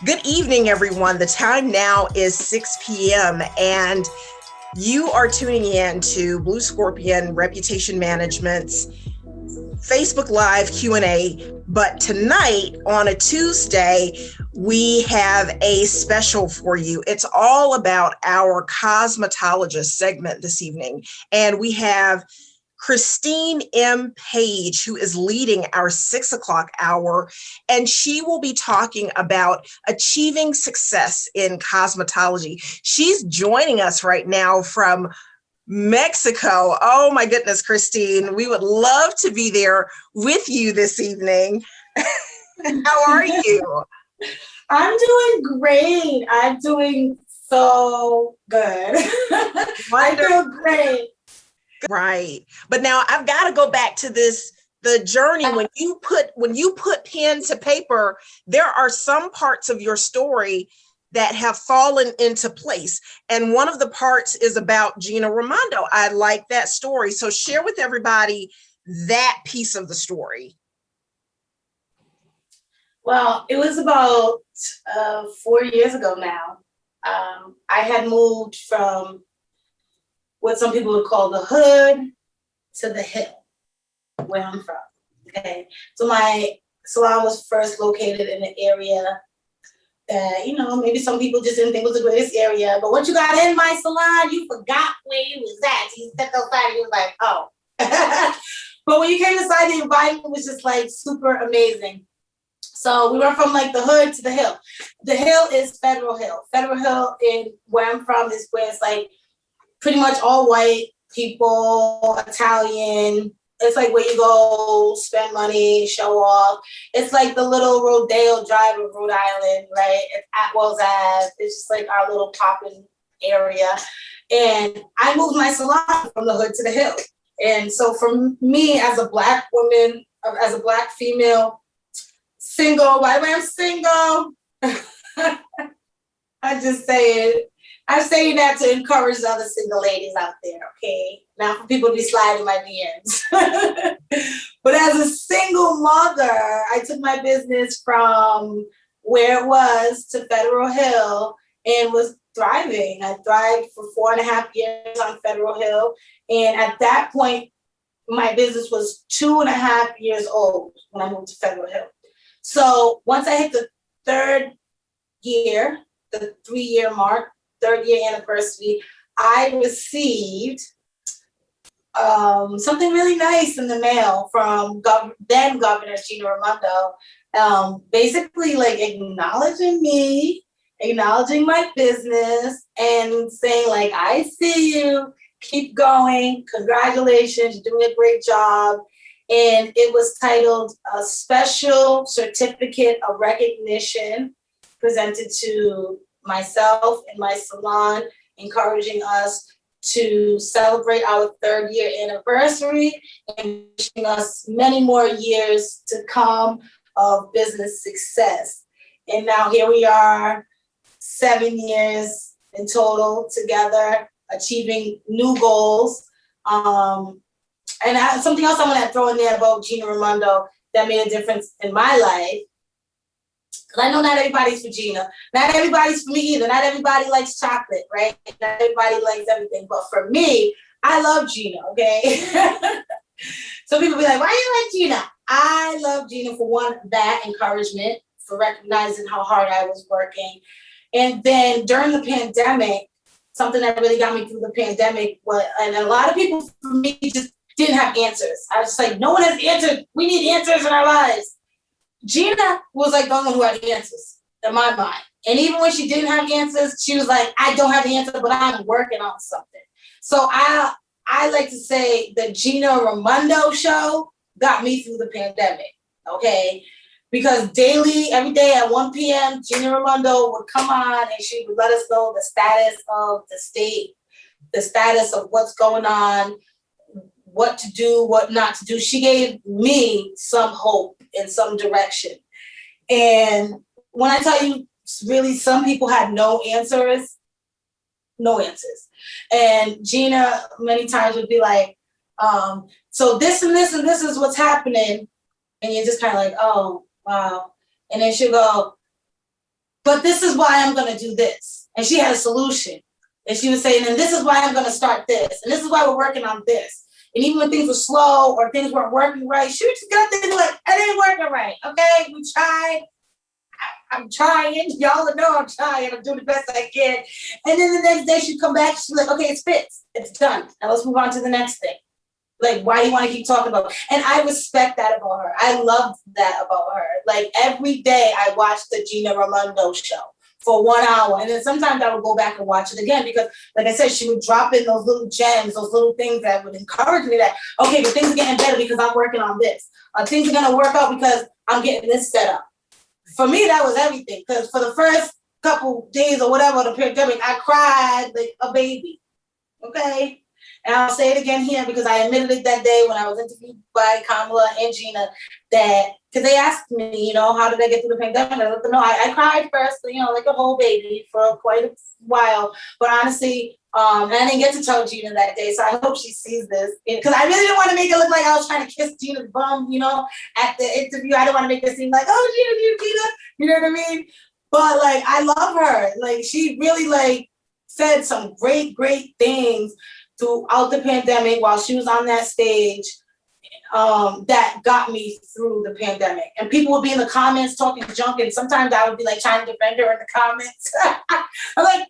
Good evening, everyone. The time now is 6 p.m. and you are tuning in to Blue Scorpion Reputation Management's Facebook Live Q&A. But tonight, on a Tuesday, we have a special for you. It's all about our cosmetologist segment this evening. And we have Christine M. Paige, who is leading our 6 o'clock hour, and she will be talking about achieving success in cosmetology. She's joining us right now from Mexico. Oh my goodness, Christine, we would love to be there with you this evening. How are you? I'm doing great. I'm doing so good. I feel great. Right. But now I've got to go back to the journey. When you put pen to paper, there are some parts of your story that have fallen into place. And one of the parts is about Gina Raimondo. I like that story. So share with everybody that piece of the story. Well, it was about 4 years ago now. I had moved from what some people would call the hood to the hill, where I'm from. Okay, so my salon was first located in an area that, maybe some people just didn't think was the greatest area. But once you got in my salon, you forgot where you was at. You stepped outside and you was like, oh. But when you came inside, the environment was just like super amazing. So we went from like the hood to the hill. The hill is Federal Hill. Federal Hill in where I'm from is where it's like pretty much all white people, Italian. It's like where you go spend money, show off. It's like the little Rodeo Drive of Rhode Island, right? It's Atwell's Ave. It's just like our little poppin' area. And I moved my salon from the hood to the hill. And so for me as a Black woman, as a Black female, single, by the way, I'm single. I just say it. I'm saying that to encourage the other single ladies out there, okay? Not for people to be sliding my DMs. But as a single mother, I took my business from where it was to Federal Hill and was thriving. I thrived for 4.5 years on Federal Hill. And at that point, my business was 2.5 years old when I moved to Federal Hill. So once I hit the third year, the 3-year mark, third year anniversary, I received something really nice in the mail from then Governor Gina Raimondo, basically like acknowledging me, acknowledging my business, and saying like, I see you, keep going, congratulations, you're doing a great job. And it was titled a Special Certificate of Recognition presented to myself and my salon, encouraging us to celebrate our 3rd year anniversary and wishing us many more years to come of business success. And now here we are, 7 years in total together, achieving new goals. And something else I want to throw in there about Gina Raimondo that made a difference in my life. Because I know not everybody's for Gina. Not everybody's for me either. Not everybody likes chocolate, right? Not everybody likes everything. But for me, I love Gina, okay? So people be like, why do you like Gina? I love Gina for one, that encouragement, for recognizing how hard I was working. And then during the pandemic, something that really got me through the pandemic was, and a lot of people for me just didn't have answers. I was just like, no one has answers. We need answers in our lives. Gina was like the only one who had answers in my mind. And even when she didn't have answers, she was like, I don't have the answer, but I'm working on something. So I like to say the Gina Raimondo show got me through the pandemic, okay? Because daily, every day at 1 p.m., Gina Raimondo would come on and she would let us know the status of the state, the status of what's going on, what to do, what not to do. She gave me some hope in some direction. And when I tell you, really, some people had no answers. And Gina many times would be like, so this and this and this is what's happening. And you're just kind of like, oh, wow. And then she'll go, but this is why I'm going to do this. And she had a solution. And she was saying, and this is why I'm going to start this. And this is why we're working on this. And even when things were slow or things weren't working right, she would just get up there and be like, it ain't working right. Okay, we tried. I'm trying. Y'all know I'm trying. I'm doing the best I can. And then the next day she'd come back. She's like, okay, it's fixed. It's done. Now let's move on to the next thing. Like, why do you want to keep talking about it? And I respect that about her. I love that about her. Like, every day I watch the Gina Raimondo show for 1 hour. And then sometimes I would go back and watch it again because, like I said, she would drop in those little gems, those little things that would encourage me that, okay, but things are getting better because I'm working on this. Things are going to work out because I'm getting this set up. For me, that was everything. Because for the first couple days or whatever, the pandemic, I cried like a baby. Okay? And I'll say it again here because I admitted it that day when I was interviewed by Kamala and Gina that, because they asked me, you know, how did I get through the pandemic? I let them know I cried first, you know, like a whole baby for quite a while. But honestly, and I didn't get to tell Gina that day, so I hope she sees this. Because I really didn't want to make it look like I was trying to kiss Gina's bum, you know, at the interview. I didn't want to make it seem like, oh, Gina, you know what I mean? But, like, I love her. Like, she really, like, said some great, great things throughout the pandemic while she was on that stage that got me through the pandemic. And people would be in the comments talking junk, and sometimes I would be like trying to defend her in the comments. I'm like,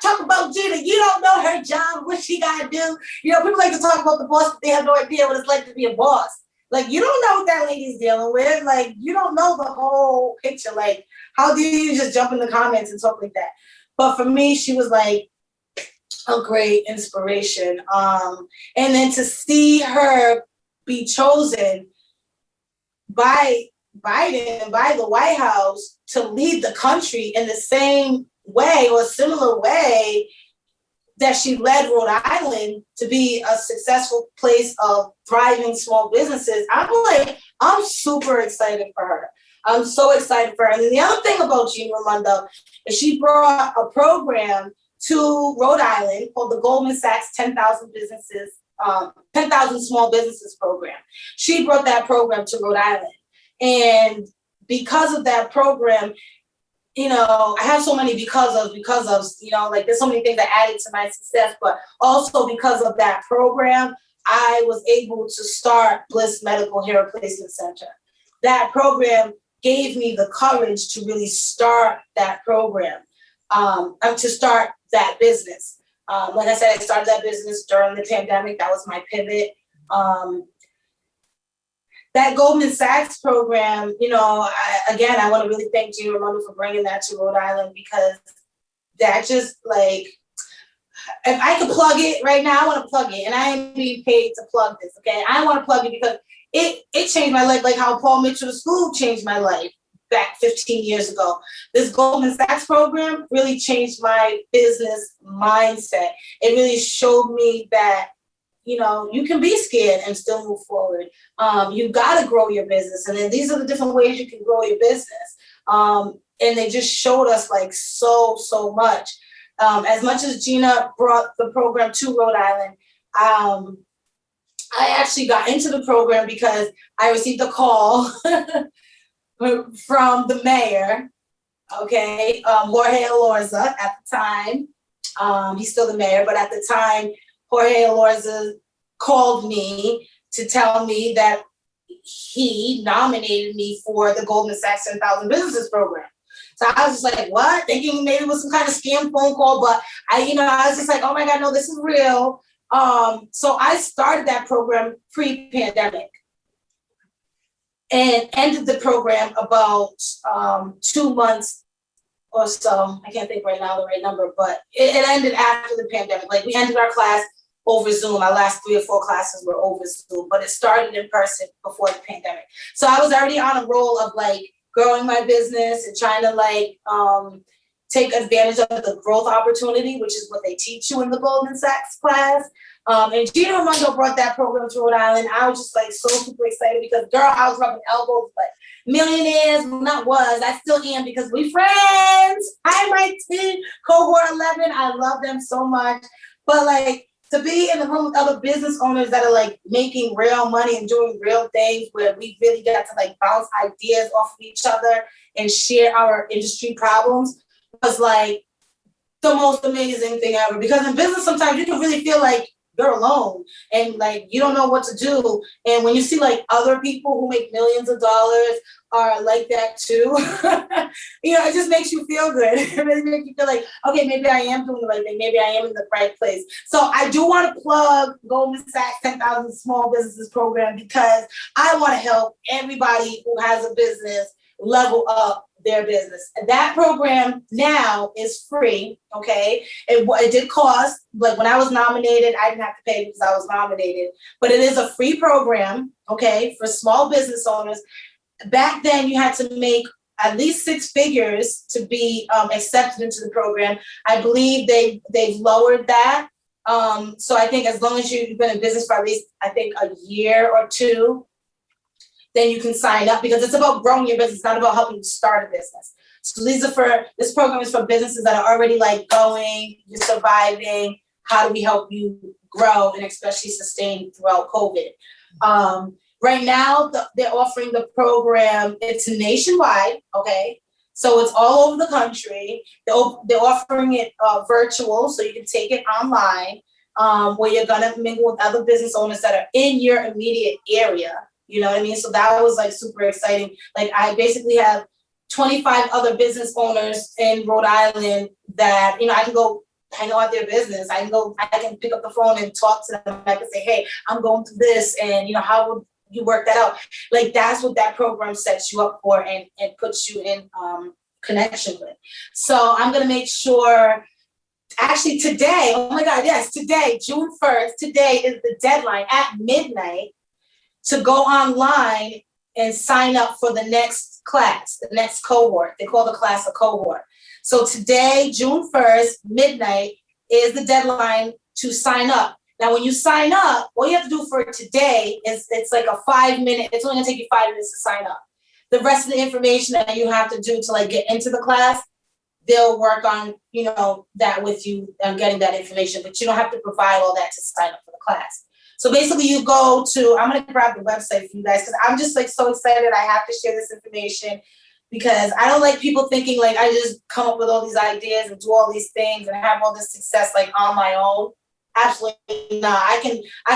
talk about Gina. You don't know her job, what she got to do. You know, people like to talk about the boss, but they have no idea what it's like to be a boss. Like, you don't know what that lady's dealing with. Like, you don't know the whole picture. Like, how do you just jump in the comments and talk like that? But for me, she was like a great inspiration. And then to see her be chosen by Biden and by the White House to lead the country in the same way or similar way that she led Rhode Island to be a successful place of thriving small businesses, I'm super excited for her. I'm so excited for her. And the other thing about Gina Raimondo is she brought a program to Rhode Island called the Goldman Sachs 10,000 Small Businesses Program. She brought that program to Rhode Island. And because of that program, you know, I have so many because of, you know, like there's so many things that added to my success, but also because of that program, I was able to start Bliss Medical Hair Replacement Center. That program gave me the courage to really start that program, to start that business. Like I said, I started that business during the pandemic. That was my pivot. That Goldman Sachs program, you know, I want to really thank Gina Raimondo for bringing that to Rhode Island, because that just, like, if I could plug it right now, I want to plug it. And I ain't being paid to plug this, okay? I want to plug it because it changed my life, like how Paul Mitchell's school changed my life back 15 years ago. This Goldman Sachs program really changed my business mindset. It really showed me that, you know, you can be scared and still move forward. You got to grow your business. And then these are the different ways you can grow your business. And they just showed us like so much. As much as Gina brought the program to Rhode Island, I actually got into the program because I received a call from the mayor, okay, Jorge Elorza at the time. He's still the mayor, but at the time, Jorge Elorza called me to tell me that he nominated me for the Goldman Sachs 10,000 Businesses program. So I was just like, what? Thinking maybe it was some kind of scam phone call, but I was just like, oh my God, no, this is real. So I started that program pre-pandemic and ended the program about 2 months or so. I can't think right now the right number, but it ended after the pandemic. Like, we ended our class over Zoom. Our last 3 or 4 classes were over Zoom, but it started in person before the pandemic. So I was already on a roll of like growing my business and trying to like take advantage of the growth opportunity, which is what they teach you in the Goldman Sachs class. And Gina Raimondo brought that program to Rhode Island. I was just like so super excited because, girl, I was rubbing elbows, but millionaires, I still am, because we friends. Hi, my team, cohort 11. I love them so much. But like, to be in the room with other business owners that are like making real money and doing real things where we really get to like bounce ideas off of each other and share our industry problems was like the most amazing thing ever. Because in business, sometimes you can really feel like you're alone and like you don't know what to do. And when you see like other people who make millions of dollars are like that too, it just makes you feel good. It really makes you feel like, okay, maybe I am doing the right thing. Maybe I am in the right place. So I do want to plug Goldman Sachs 10,000 Small Businesses Program because I want to help everybody who has a business level up their business. And that program now is free, okay? It did cost, like when I was nominated, I didn't have to pay because I was nominated, but it is a free program, okay, for small business owners. Back then, you had to make at least 6 figures to be accepted into the program. I believe they've lowered that. So I think as long as you've been in business for at least, I think, a year or 2, then you can sign up because it's about growing your business, not about helping you start a business. So this program is for businesses that are already like going, you're surviving. How do we help you grow and especially sustain throughout COVID? Right now, they're offering the program, it's nationwide, okay? So it's all over the country. They're offering it virtual, so you can take it online, where you're gonna mingle with other business owners that are in your immediate area. You know what I mean? So that was like super exciting. Like I basically have 25 other business owners in Rhode Island that, I can go hang out at their business. I can pick up the phone and talk to them. I can say, hey, I'm going through this and, how would you work that out? Like that's what that program sets you up for and puts you in connection with. So I'm going to make sure, actually today, oh my God, yes, today, June 1st, today is the deadline at midnight to go online and sign up for the next class, the next cohort. They call the class a cohort. So today, June 1st, midnight, is the deadline to sign up. Now, when you sign up, all you have to do for today is it's like a 5-minute, it's only gonna take you 5 minutes to sign up. The rest of the information that you have to do to like get into the class, they'll work on, that with you and getting that information, but you don't have to provide all that to sign up for the class. So basically you go to, I'm going to grab the website for you guys because I'm just like so excited. I have to share this information because I don't like people thinking like I just come up with all these ideas and do all these things and have all this success like on my own. Absolutely not. I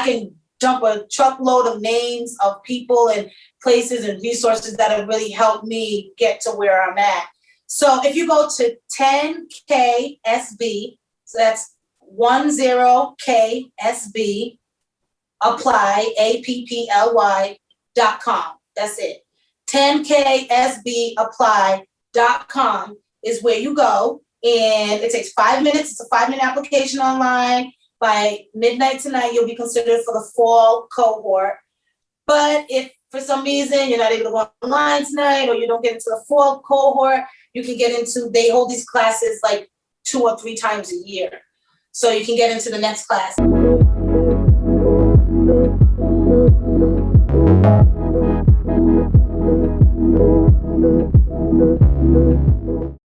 can dump a truckload of names of people and places and resources that have really helped me get to where I'm at. So if you go to 10KSB, so that's 10KSB, apply, apply.com. That's it. 10ksbapply.com is where you go. And it takes 5 minutes. It's a 5-minute application online. By midnight tonight, you'll be considered for the fall cohort. But if for some reason you're not able to go online tonight or you don't get into the fall cohort, you can get into, they hold these classes like 2 or 3 times a year. So you can get into the next class.